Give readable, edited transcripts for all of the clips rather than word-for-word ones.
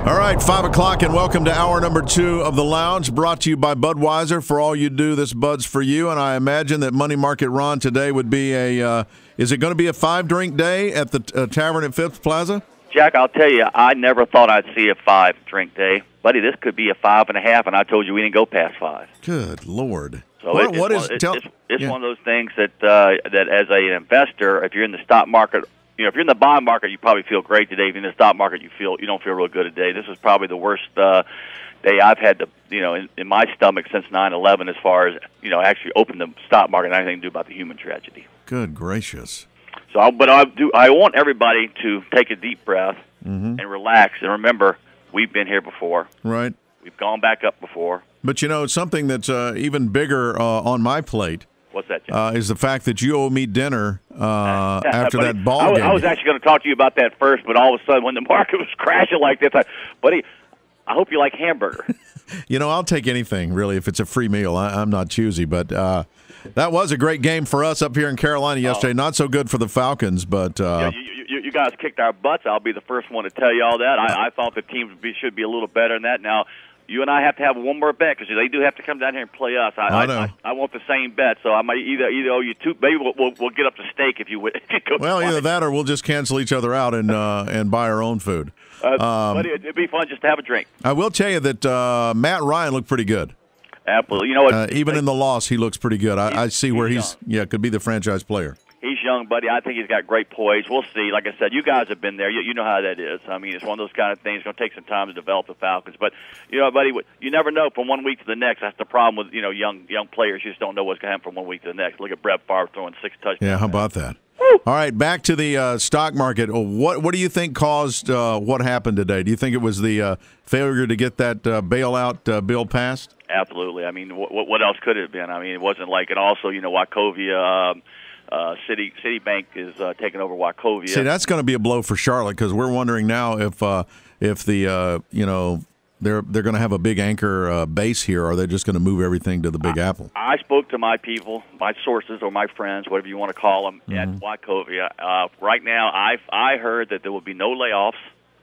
All right, 5 o'clock, and welcome to hour number 2 of the Lounge, brought to you by Budweiser. For all you do, this Bud's for you. And I imagine that Money Market Ron today would be is it going to be a 5-drink day at the Tavern at Fifth Plaza? Jack, I'll tell you, I never thought I'd see a 5-drink day. Buddy, this could be a 5.5, and I told you we didn't go past 5. Good Lord. So it's one of those things that as an investor, if you're in the stock market, if you're in the bond market, you probably feel great today. If you're in the stock market, you don't feel real good today. This is probably the worst day I've had in my stomach since 9/11, as far as actually open the stock market and anything to do about the human tragedy. Good gracious. So, I want everybody to take a deep breath and relax, and remember, we've been here before. Right. We've gone back up before. But something that's even bigger on my plate. What's that, John? Is the fact that you owe me dinner after that ball game. I was actually going to talk to you about that first, but all of a sudden, when the market was crashing like this, buddy, I hope you like hamburger. I'll take anything, really, if it's a free meal. I'm not choosy, but that was a great game for us up here in Carolina yesterday. Not so good for the Falcons, but you guys kicked our butts. I'll be the first one to tell you all that. I thought the team should be a little better than that. Now, you and I have to have one more bet because they do have to come down here and play us. I want the same bet, so I might either owe you two. Maybe we'll get up to steak if you would. Well, either that or we'll just cancel each other out and buy our own food. Buddy, it'd be fun just to have a drink. I will tell you that Matt Ryan looked pretty good. Absolutely. You know what? Even in the loss, he looks pretty good. I see where he's could be the franchise player. He's young, buddy. I think he's got great poise. We'll see. Like I said, you guys have been there. You know how that is. I mean, it's one of those kind of things. It's going to take some time to develop the Falcons. But, buddy, you never know from one week to the next. That's the problem with, young players. You just don't know what's going to happen from one week to the next. Look at Brett Favre throwing 6 touchdowns. Yeah, how about that? Woo! All right, back to the stock market. What do you think caused what happened today? Do you think it was the failure to get that bailout bill passed? Absolutely. I mean, what else could it have been? I mean, it wasn't like, and also, Wachovia, Citibank is taking over Wachovia. See, that's going to be a blow for Charlotte because we're wondering now if the they're going to have a big anchor base here, or are they just going to move everything to the Big Apple? I spoke to my people, my sources, or my friends, whatever you want to call them, at Wachovia. Right now, I heard that there will be no layoffs.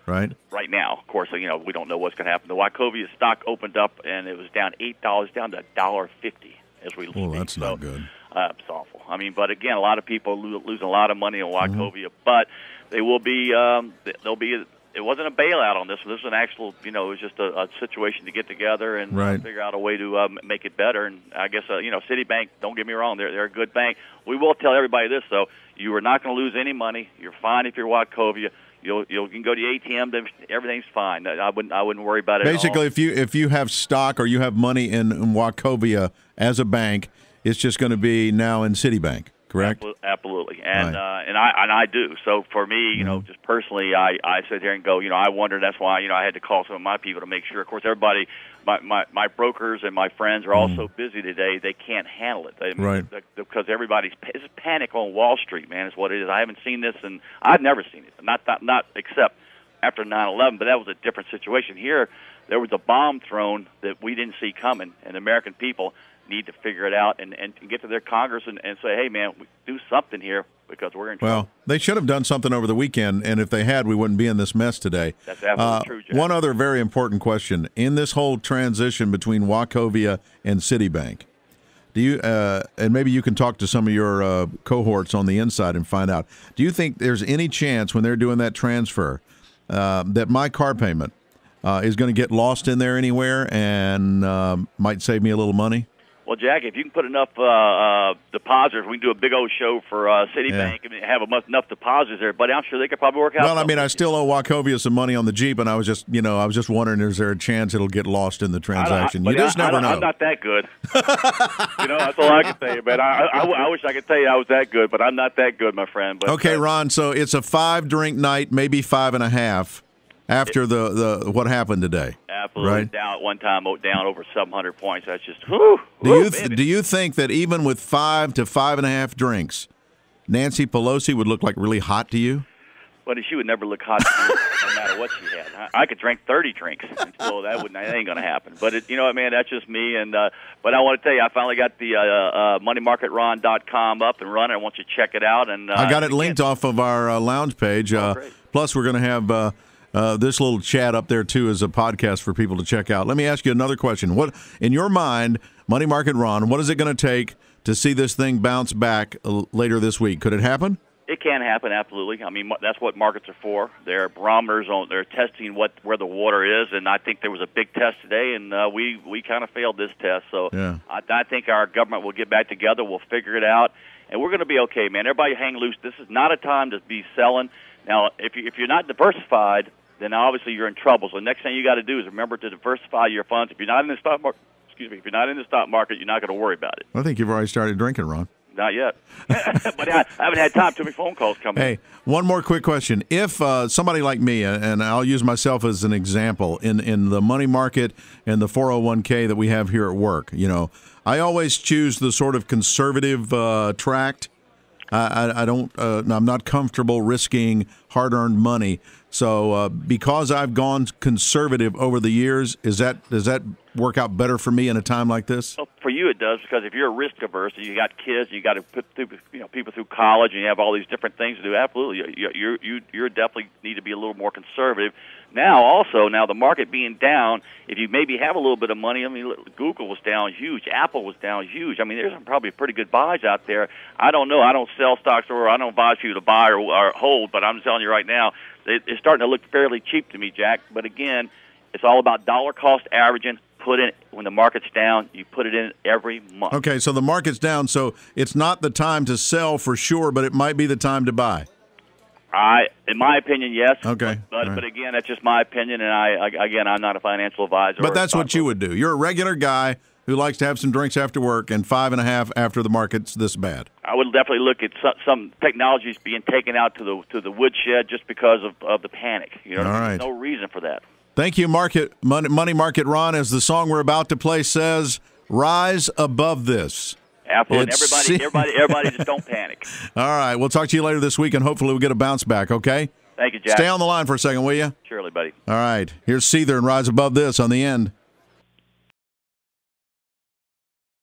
Right now, of course, we don't know what's going to happen. The Wachovia stock opened up and it was down $8, down to $1.50 as we speak. Well, that's not good. It's awful. I mean, but again, a lot of people are losing a lot of money on Wachovia, but they will be. It wasn't a bailout on this one. This was an actual. It was just a situation to get together and figure out a way to make it better. And I guess Citibank. Don't get me wrong, they're a good bank. We will tell everybody this though: you are not going to lose any money. You're fine if you're Wachovia. You can go to the ATM. Everything's fine. I wouldn't worry about it. Basically, at all. if you have stock or you have money in Wachovia as a bank, it's just going to be now in Citibank, correct? Absolutely, and I do. So for me, just personally, I sit here and go, I wonder. That's why I had to call some of my people to make sure. Of course, everybody, my brokers and my friends are all so busy today, they can't handle it. Because it's panic on Wall Street, man. Is what it is. I haven't seen this, and I've never seen it. Not except after 9/11, but that was a different situation. Here, there was a bomb thrown that we didn't see coming, and the American people need to figure it out and get to their Congress and say, hey, man, we do something here because we're in trouble. Well, they should have done something over the weekend, and if they had, we wouldn't be in this mess today. That's absolutely true, Jack. One other very important question. In this whole transition between Wachovia and Citibank, do you and maybe you can talk to some of your cohorts on the inside and find out, do you think there's any chance when they're doing that transfer that my car payment is going to get lost in there anywhere and might save me a little money? Well, Jack, if you can put enough depositors, we can do a big old show for Citibank and have enough depositors there. But I'm sure they could probably work out. Well, I mean, I still owe Wachovia some money on the Jeep, and I was just wondering, is there a chance it'll get lost in the transaction? You just never know. I'm not that good. That's all I can tell you, man. I wish I could tell you I was that good, but I'm not that good, my friend. But, okay, Ron. So it's a 5-drink night, maybe 5.5. After the what happened today, absolutely right? Down at one time, down over 700 points. That's just whew. Do you think that even with 5 to 5.5 drinks, Nancy Pelosi would look like really hot to you? But she would never look hot to me, no matter what she had. I could drink 30 drinks, and still that ain't going to happen. But man, that's just me. And but I want to tell you, I finally got the moneymarketron.com up and running. I want you to check it out. And I got it linked off of our lounge page. Plus, we're going to have. this little chat up there, too, is a podcast for people to check out. Let me ask you another question. What, in your mind, Money Market Ron, what is it going to take to see this thing bounce back later this week? Could it happen? It can happen, absolutely. I mean, that's what markets are for. They're barometers they're testing where the water is, and I think there was a big test today, and we kind of failed this test. So yeah. I think our government will get back together. We'll figure it out, and we're going to be okay, man. Everybody hang loose. This is not a time to be selling. Now, if you're not diversified, then obviously you're in trouble. So the next thing you got to do is remember to diversify your funds. If you're not in the stock market, if you're not in the stock market, you're not going to worry about it. I think you've already started drinking, Ron. Not yet. But I haven't had time. Too many phone calls coming. Hey, one more quick question. If somebody like me, and I'll use myself as an example, in the money market and the 401k that we have here at work, I always choose the sort of conservative tract. I'm not comfortable risking hard-earned money. So because I've gone conservative over the years, does that work out better for me in a time like this? Well, for you it does, because if you're risk averse and you got kids, you got to put people through college, and you have all these different things to do. Absolutely, you definitely need to be a little more conservative. Now the market being down, if you maybe have a little bit of money, I mean, Google was down huge, Apple was down huge. I mean, there's probably pretty good buys out there. I don't know. I don't sell stocks, or I don't advise you to buy or hold, but I'm telling you right now, it's starting to look fairly cheap to me, Jack. But again, it's all about dollar cost averaging. Put in when the market's down, you put it in every month. Okay, so the market's down, so it's not the time to sell for sure, but it might be the time to buy. In my opinion, yes. Okay, but again, that's just my opinion, and I'm not a financial advisor. But that's what you would do. You're a regular guy who likes to have some drinks after work and 5.5 after the market's this bad. I would definitely look at some technologies being taken out to the woodshed just because of the panic. All right. There's no reason for that. Thank you, Money Market Ron. As the song we're about to play says, rise above this. Absolutely. Everybody just don't panic. All right. We'll talk to you later this week, and hopefully we'll get a bounce back, okay? Thank you, Jack. Stay on the line for a second, will you? Surely, buddy. All right. Here's Seether and Rise Above This on the End.